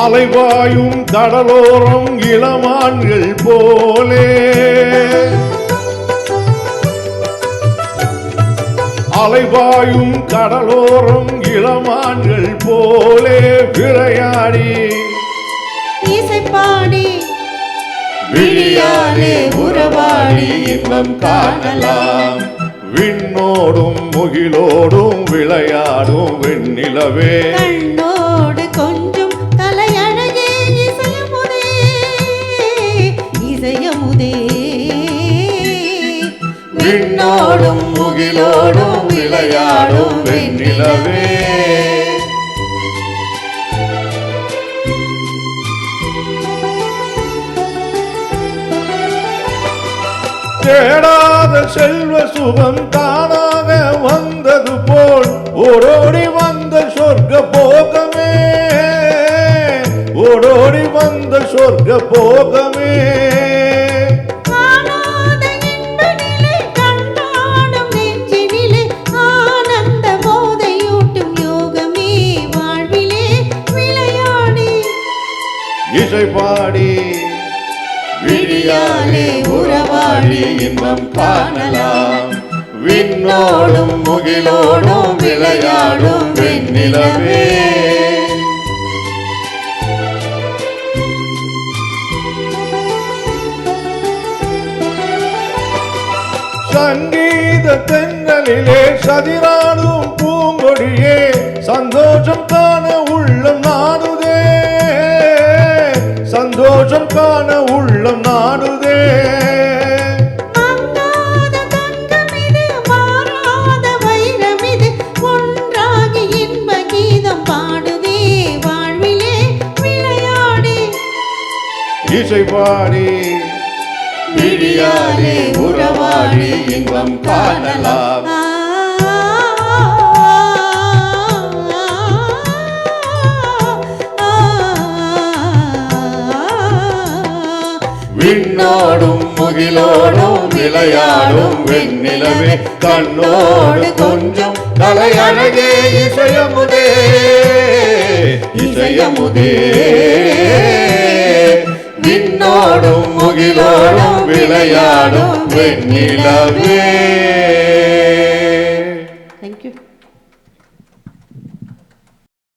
அலைவாயும் கடலோரம் இளமான்கள் போலே அலைவாயும் கடலோரம் இளமான்கள் போலே விளையாடி இசைப்பாடி விழியாலே உறவாடி இன்பம் காணலாம் விண்ணோடும் முகிலோடும் விளையாடும் வெண்ணிலவே கண்ணோடு கொஞ்சம் தலையழகே இசையமுதே இசையமுதே விண்ணோடும் முகிலோடும் விளையாடும் வெண்ணிலவே தேடாத செல்வ சுகம் தானாக வந்தது போல் ஓடோடி வந்த சொர்க்க போகமே ஓடோடி வந்த சொர்க்க போகமே இசைப்பாடி விழியாலே உறவாடி இன்பம் காணலாம் விண்ணோடும் முகிலோடும் விளையாடும் வெண்ணிலவே சங்கீத தென்னலிலே சதிராடும் பூங்கொடியே சந்தோஷம் காண உள்ளம் நாடுதே சந்தோஷம் காண உள்ளம் நாடுதே இசைப்பாடி விழியாலே உறவாடி இன்பம் காணலாம் விண்ணோடும் முகிலோடும் விளையாடும் வெண்ணிலவே கண்ணோடு கொஞ்சம் கலையழகே இசையமுதே இசையமுதே விண்ணோடும் முகிலோடும் விளையாடும் வெண்ணிலவே